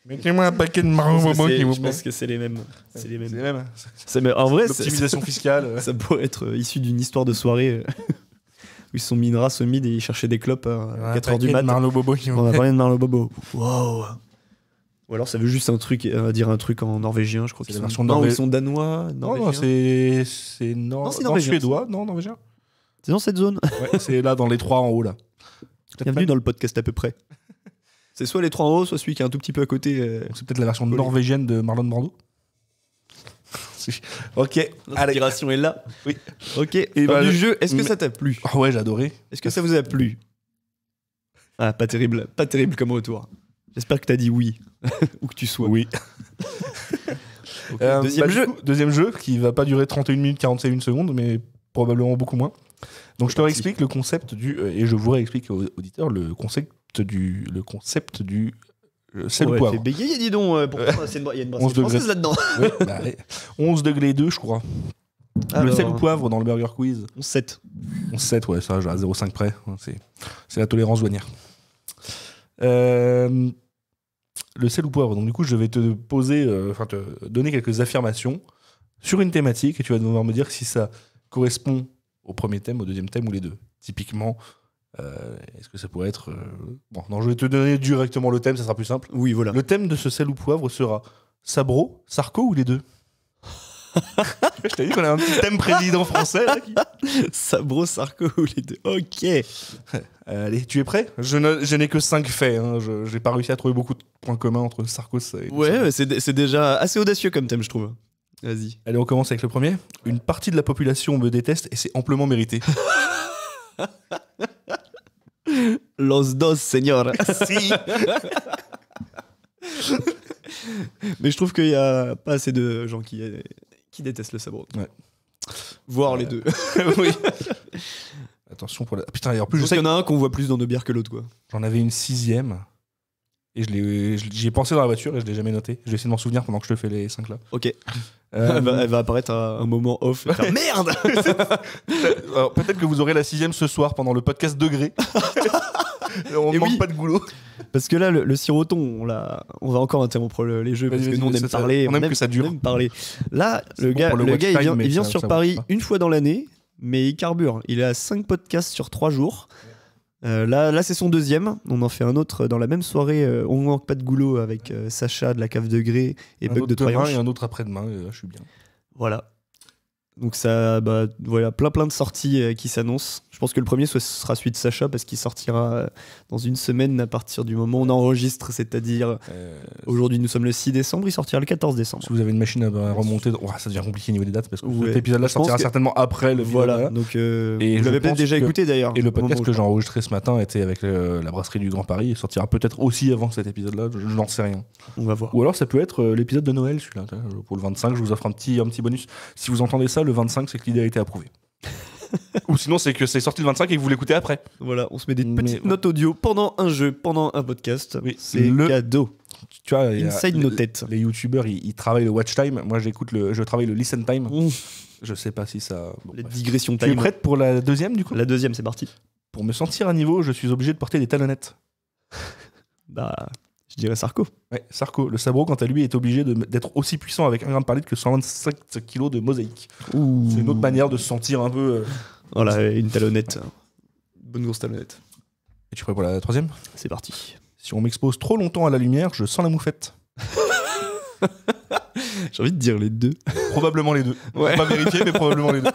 Mettez-moi un paquet de Marlo Bobo, s'il vous Je plaît. pense que c'est les mêmes. C'est les C'est mêmes. les mêmes. Mais en vrai, L'optimisation fiscale. ça pourrait être issu d'une histoire de soirée où ils se sont mis une race au mid et ils cherchaient des clopes à 4h du mat. Marlo Bobo, s'il vous On a plaît. parlé de Marlowe Bobo. Wow. Ou alors ça veut juste dire un truc en norvégien, je crois C'est qu'ils la sont... version Non, norvé- ils sont danois, Non, norvégiens. non, c'est Non, c'est non, norvégien. suédois, non, norvégien. C'est dans cette zone. Ouais, c'est là dans les trois en haut là. Bienvenue dans le podcast à peu près. C'est soit les trois en haut, soit celui qui est un tout petit peu à côté. C'est peut-être la version Collé. norvégienne de Marlon Brando. Ok, allez. L'inspiration est là. Oui. Ok. Et Fin bah, du jeu, est-ce que mais- ça t'a plu? Ah ouais, j'ai adoré. Est-ce que ça vous a plu? Ah, pas terrible comme retour. J'espère que t'as dit oui. Où que tu sois. Oui. Ok, Deuxième deuxième jeu. Deuxième jeu qui va pas durer 31 minutes 41 secondes, mais probablement beaucoup moins. Donc je te parti. réexplique le concept et je vous réexplique aux auditeurs le concept du sel ou Ouais, poivre. t'es bégayé, dis donc. Pourquoi il y a une 11 brasserie degrés. française là-dedans. Ouais, bah, ouais. 11 degrés 2, je crois. Le sel ou poivre dans le Burger Quiz. 7. 11,7, ouais, ça, à 0,5 près. C'est la tolérance douanière. Le sel ou poivre. Donc, du coup, je vais te te donner quelques affirmations sur une thématique et tu vas devoir me dire si ça correspond au premier thème, au deuxième thème ou les deux. Typiquement, est-ce que ça pourrait être. Bon, non, je vais te donner directement le thème, ça sera plus simple. Oui, voilà. Le thème de ce sel ou poivre sera Sabro, Sarko ou les deux? Je t'ai dit qu'on a un petit thème président français là. Sabro, Sarko ou les deux. Ok. Allez, tu es prêt? Je n'ai que 5 faits. Hein. Je n'ai pas réussi à trouver beaucoup de points communs entre Sarkos et. Ouais, c'est déjà assez audacieux comme thème, je trouve. Vas-y. Allez, on commence avec le premier. Une partie de la population me déteste et c'est amplement mérité. Los dos, señor. Si. Mais je trouve qu'il y a pas assez de gens qui détestent le sabro. Ouais. Voire les deux. Oui. Attention pour la. Putain, et en plus, Je je sais sais qu'il y en a un qu'on voit plus dans nos bières que l'autre, quoi. j'en avais une 6e. Et j'y ai pensé dans la voiture et je l'ai jamais noté. Je vais essayer de m'en souvenir pendant que je te fais les 5 là. Ok. Elle va apparaître à un moment off. Et faire, merde. Alors, peut-être que vous aurez la 6e ce soir pendant le podcast Degré. On ne Et manque oui. pas de goulot. Parce que là, le siroton, on va encore interrompre les jeux parce Vas-y, que nous on vas-y, aime ça, parler. on aime que ça dure. On aime parler. Là, C'est le bon gars, pour le watch il time, vient, mais il vient ça- sur ça Paris marche une fois dans l'année, mais il carbure. Il est à 5 podcasts sur 3 jours. Là c'est son deuxième. On en fait un autre dans la même soirée. On manque pas de goulot avec Sacha de la cave de Gré et Un Bug autre de demain Troyanche. et un autre après-demain. Et là, je suis bien. Voilà. Donc ça, voilà, plein de sorties qui s'annoncent. Je pense que le premier ce sera celui de Sacha parce qu'il sortira dans une semaine à partir du moment où on enregistre, c'est-à-dire aujourd'hui nous sommes le 6 décembre, il sortira le 14 décembre. Si vous avez une machine à remonter, ça devient compliqué au niveau des dates parce que Ouais. cet épisode-là Je pense sortira que- certainement après le Voilà, épisode-là. donc Et vous je l'avez peut-être pense déjà que- écouté d'ailleurs. Et le au moment podcast où que je j'ai enregistré ce matin était avec la brasserie du Grand Paris. Il sortira peut-être aussi avant cet épisode-là. Je n'en sais rien. On va voir. Ou alors ça peut être l'épisode de Noël, celui-là. Pour le 25, je vous offre un petit bonus. Si vous entendez ça, le 25, c'est que l'idée a été approuvée. Ou sinon, c'est que c'est sorti le 25 et que vous l'écoutez après. Voilà, on se met des Mais- petites notes audio pendant un jeu, pendant un podcast. Oui, C'est le- cadeau. Tu vois, il y a- Inside nos têtes. Les youtubeurs, ils travaillent le watch time. Moi, je travaille le listen time. Ouh, Je sais pas si ça. Bon, les bref. digressions Tu es time. prête pour la deuxième, du coup? La deuxième, c'est parti. Pour me sentir à niveau, je suis obligé de porter des talonnettes. Bah, je dirais Sarko. Ouais, Sarko, le sabro, quant à lui, est obligé d'être aussi puissant avec 1 gramme par litre que 125 kg de mosaïque. Ouh. C'est une autre manière de se sentir un peu. Voilà, une talonnette. Bonne grosse talonnette. Et tu es prêt pour la troisième? C'est parti. Si on m'expose trop longtemps à la lumière, je sens la moufette. J'ai envie de dire les deux. Probablement les deux. Ouais. Pas vérifier, mais probablement les deux.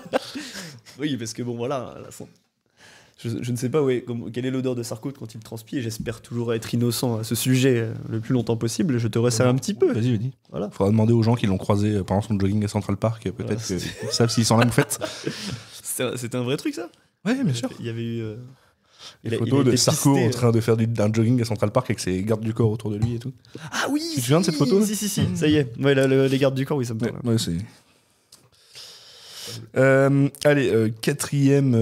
Oui, parce que bon, voilà, Je ne sais pas quelle est l'odeur de Sarko quand il transpire. J'espère toujours être innocent à ce sujet le plus longtemps possible. Je te resserre un petit peu. Vas-y. Voilà. Faudra demander aux gens qui l'ont croisé pendant son jogging à Central Park. Peut-être qu'ils savent s'ils s'en l'a fait. C'était un vrai truc, ça? Ouais, bien sûr. Il y avait eu... Une photo de Sarko en train de faire un jogging à Central Park avec ses gardes du corps autour de lui et tout. Ah oui. Tu te souviens de cette photo? Si, ça y est. Ouais, là, les gardes du corps, oui, ça me parle. Ouais, c'est... allez, quatrième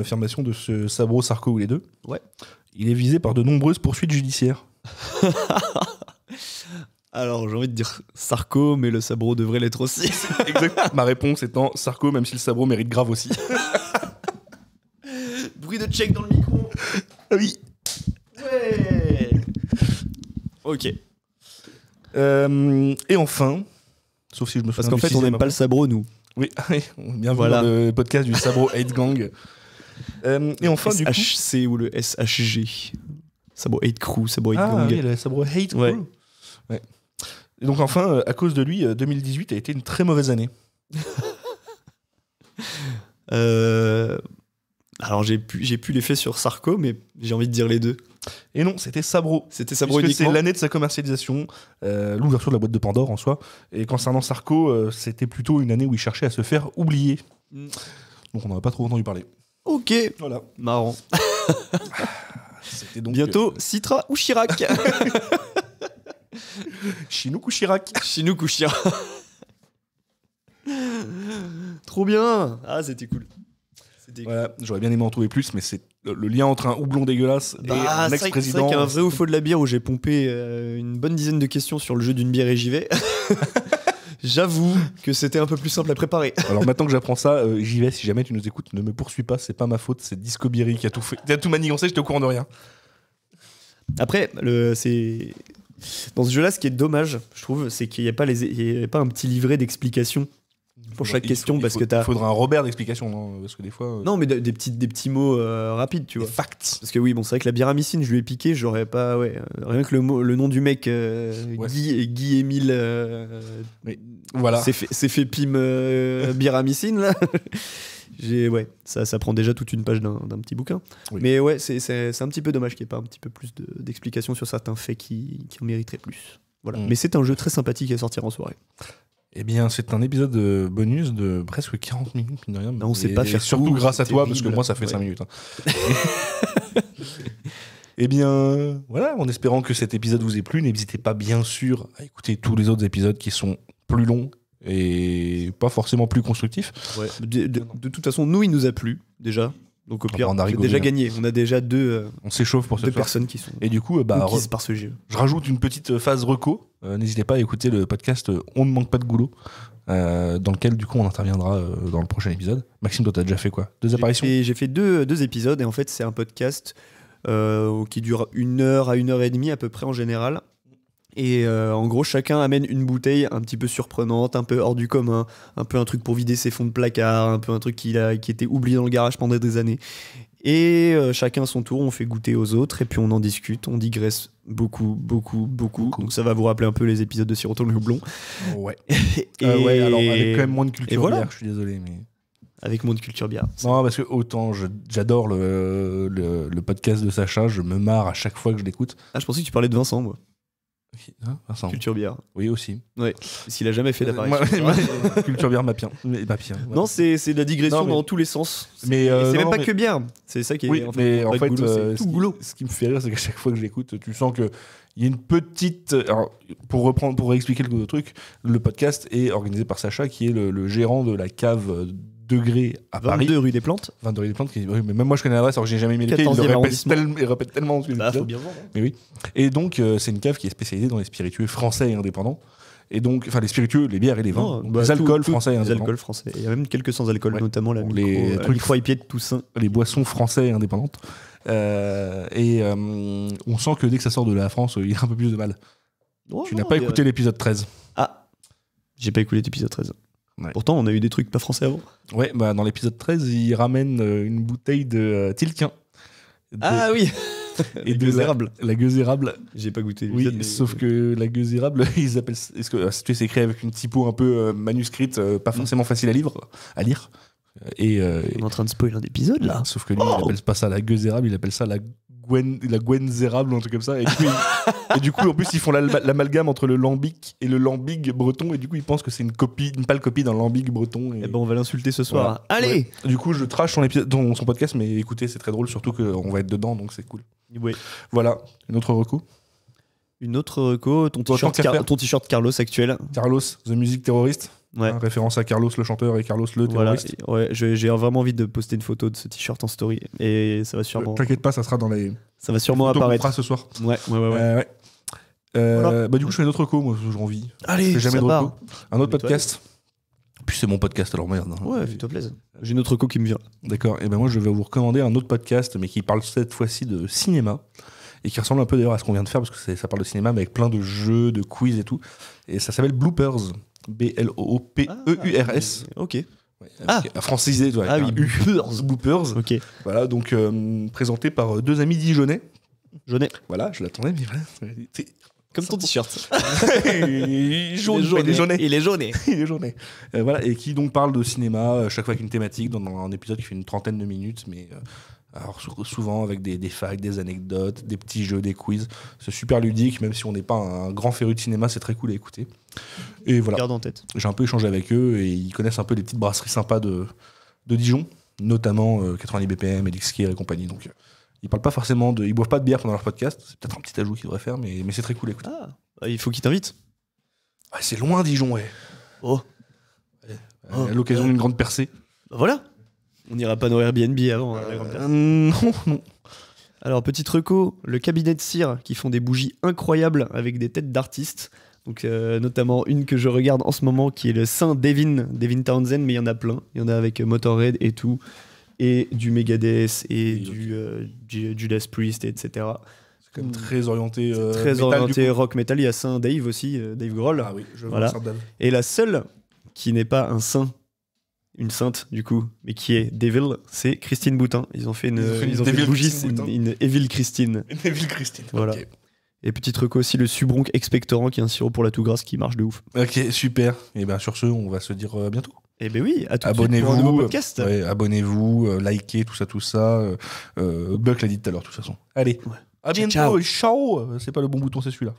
affirmation de ce Sabro Sarko ou les deux. Ouais. Il est visé par de nombreuses poursuites judiciaires. Alors, j'ai envie de dire Sarko, mais le sabro devrait l'être aussi. Exact. Ma réponse étant Sarko, même si le sabro mérite grave aussi. Bruit de check dans le micro. Oui. Ouais. Ok. Et enfin, sauf si je me souviens. Parce qu'en fait, on n'aime pas le sabro, nous. Oui, bien voilà. Dans le podcast du Sabro Hate Gang. Et enfin, du coup... SHC ou le SHG. Sabro Hate Crew, Sabro Hate Gang. Ah oui, le Sabro Hate Crew. Ouais. Et donc enfin, à cause de lui, 2018 a été une très mauvaise année. Alors j'ai pu l'effet sur Sarko, mais j'ai envie de dire les deux. Et non, c'était Sabro. C'était Sabro uniquement. uniquement. C'est l'année de sa commercialisation, l'ouverture de la boîte de Pandore en soi. Et concernant Sarko, c'était plutôt une année où il cherchait à se faire oublier. Donc on n'en a pas trop entendu parler. Ok, Voilà. marrant. C'était donc bientôt Citra ou Chirac. Chinook ou Chirac. Chinook ou Chirac. Trop bien. Ah, c'était cool. Voilà, j'aurais bien aimé en trouver plus, mais c'est le lien entre un houblon dégueulasse et un ex-président. C'est vrai qu'il y a un vrai ou faux de la bière où j'ai pompé une bonne dizaine de questions sur le jeu d'une bière et j'y vais. J'avoue que c'était un peu plus simple à préparer. Alors maintenant que j'apprends ça, j'y vais. Si jamais tu nous écoutes, ne me poursuis pas, c'est pas ma faute, c'est Disco Berry qui a tout fait. Tu as tout manigancé, j'étais au courant de rien. Après, c'est dans ce jeu-là, ce qui est dommage, je trouve, c'est qu'il n'y a pas un petit livret d'explications pour chaque question, parce que t'as... Il faudra un Robert d'explication, non? Parce que des fois... Non, mais des petits mots rapides, tu vois. Des facts. Parce que oui, bon, c'est vrai que la biramycine, je lui ai piqué, j'aurais pas... Ouais, rien que le nom du mec, Guy Émile... Mais voilà. C'est fait pim biramycine, là. Ouais, ça prend déjà toute une page d'un petit bouquin. Oui. Mais ouais, c'est un petit peu dommage qu'il n'y ait pas un petit peu plus d'explications sur certains faits qui en mériteraient plus. Voilà. Mais c'est un jeu très sympathique à sortir en soirée. Eh bien, c'est un épisode bonus de presque 40 minutes, mine de rien. Non, on sait pas faire surtout tout, grâce à toi, terrible. parce que moi, ça fait 5 minutes. Hein. Eh bien, voilà, en espérant que cet épisode vous ait plu, n'hésitez pas, bien sûr, à écouter tous les autres épisodes qui sont plus longs et pas forcément plus constructifs. Ouais. De toute façon, nous, il nous a plu, déjà. Donc au pire, on a c'est déjà gagné. On a déjà deux s'échauffe pour deux personnes qui sont et du coup, par ce jeu. Je rajoute une petite phase reco. N'hésitez pas à écouter le podcast On ne manque pas de goulot, dans lequel du coup on interviendra dans le prochain épisode. Maxime, toi t'as déjà fait quoi? Deux apparitions? J'ai fait deux épisodes et en fait c'est un podcast qui dure 1 heure à 1h30 à peu près en général. Et en gros, chacun amène une bouteille un petit peu surprenante, un peu hors du commun, un peu un truc pour vider ses fonds de placard, un peu un truc qui était oublié dans le garage pendant des années. Et chacun à son tour, on fait goûter aux autres et puis on en discute, on digresse beaucoup. Donc ça va vous rappeler un peu les épisodes de Siroto le Houblon. Ouais. Ouais, alors avec quand même moins de culture voilà. bière, je suis désolé. Mais... Avec moins de culture bière. Non, parce que autant j'adore le podcast de Sacha, je me marre à chaque fois que je l'écoute. Ah, je pensais que tu parlais de Vincent, moi. Vincent. Culture bière. Oui, aussi. Ouais. Parce qu'il a jamais fait d'apparition. Culture bière m'a bien. Non, c'est de la digression dans tous les sens. Mais c'est même pas que bière. C'est ça qui est. Oui, mais en fait, tout boulot. Ce qui me fait rire, c'est qu'à chaque fois que je l'écoute, tu sens que il y a une petite. Alors, pour expliquer le truc, le podcast est organisé par Sacha, qui est le gérant de la cave Degré à Paris. 22 rue des Plantes. 22 rue des Plantes. Oui, mais même moi, je connais l'adresse, alors que j'ai jamais mis les pieds. Il répète tellement. Bah, faut bien vendre. Mais oui. Et donc, c'est une cave qui est spécialisée dans les spiritueux français et indépendants. Et donc, enfin, les spiritueux, les bières et les vins. Les alcools français et indépendants. Les alcools français. Il y a même quelques sans alcool, notamment la micro IPA de Toussaint. Les boissons français et indépendantes. On sent que dès que ça sort de la France, il y a un peu plus de mal. Tu n'as pas écouté l'épisode 13. Ah, j'ai pas écouté l'épisode 13. Ouais. Pourtant, on a eu des trucs pas français avant. Ouais, bah dans l'épisode 13, il ramène une bouteille de Tilquin. Ah oui. Et de la gueuse érable. J'ai pas goûté. Oui, mais sauf que la gueuse érable, ils appellent. Est-ce que c'est écrit avec une typo un peu manuscrite, pas forcément facile à lire. Et, On est en train de spoiler un épisode là. sauf que lui, il appelle pas ça la gueuse érable, il appelle ça la Gwen zérable ou un truc comme ça. Et du coup, en plus, ils font l'amalgame entre le lambic et le lambig breton. Et du coup, ils pensent que c'est une pâle copie d'un lambic breton. Et ben, on va l'insulter ce soir. Voilà. Allez. Ouais. Du coup, je trash son podcast, mais écoutez, c'est très drôle, surtout qu'on va être dedans, donc c'est cool. Ouais. Voilà, une autre reco. Une autre reco, ton Toi, t-shirt Carlos actuel. Carlos, The Music Terrorist. Ouais. Hein, référence à Carlos le chanteur et Carlos le terroriste. Voilà. Ouais, j'ai vraiment envie de poster une photo de ce t-shirt en story. Et ça va sûrement. T'inquiète pas, ça sera dans les. Ça va sûrement photos qu'on apparaître. fera ce soir. Ouais. Ouais. Voilà. Bah, du coup, je fais une autre reco, moi, j'ai envie. Allez, Je fais jamais ça de part. reco. Un autre podcast. Puis c'est mon podcast, alors merde. Hein. Ouais, fais-toi plaisir. J'ai une autre reco qui me vient. D'accord. Et ben moi, je vais vous recommander un autre podcast, mais qui parle cette fois-ci de cinéma. Et qui ressemble un peu d'ailleurs à ce qu'on vient de faire, parce que ça parle de cinéma, mais avec plein de jeux, de quiz et tout. Et ça s'appelle Bloopers. B-L-O-O-P-E-U-R-S. Ok. Ouais, à franciser, toi. Ah oui, Bloopers. Ok. Voilà, donc présenté par deux amis dijonnais. Jaunet. Voilà, je l'attendais, mais voilà. Comme ton t-shirt. Il est jauné. Il est jauné. Il est jauné. Voilà, et qui donc parle de cinéma, chaque fois avec une thématique, dans un épisode qui fait une trentaine de minutes, mais alors souvent avec des facts, des anecdotes, des petits jeux, des quiz. C'est super ludique, même si on n'est pas un grand féru de cinéma, c'est très cool à écouter. Et voilà. Garde en tête. J'ai un peu échangé avec eux et ils connaissent un peu les petites brasseries sympas de Dijon, notamment 90 BPM, Elixir et compagnie. Donc ils parlent pas forcément ils boivent pas de bière pendant leur podcast. C'est peut-être un petit ajout qu'ils devraient faire, mais c'est très cool à écouter. Ah, il faut qu'ils t'invitent. Ouais, c'est loin Dijon, ouais. Oh. À l'occasion d'une grande percée. Bah voilà. On n'ira pas dans Airbnb avant. Non. Alors, petite reco, le cabinet de cire qui font des bougies incroyables avec des têtes d'artistes. Donc, notamment une que je regarde en ce moment qui est le Saint Devin Townsend, mais il y en a plein. Il y en a avec Motorhead et tout. Et du Megadeth et du Judas Priest, etc. C'est quand même très orienté. Très métal, orienté rock metal. Il y a Saint Dave aussi, Dave Grohl. Ah oui, je vois Voilà. ça. Et la seule qui n'est pas un saint, une sainte du coup, mais qui est Devil, c'est Christine Boutin. Ils ont fait une bougie, c'est une Evil Christine. Une Evil Christine. Voilà. Okay. Et petite reco aussi, le Subronc expectorant, qui est un sirop pour la toux grasse qui marche de ouf. Ok, super. Et bien sur ce, on va se dire à bientôt. Eh ben oui, à tout de suite Abonnez-vous, pour un nouveau podcast. Ouais, abonnez-vous, likez, tout ça. Buck l'a dit tout à l'heure, de toute façon. Allez, à bientôt. Ciao. Ciao. C'est pas le bon bouton, c'est celui-là.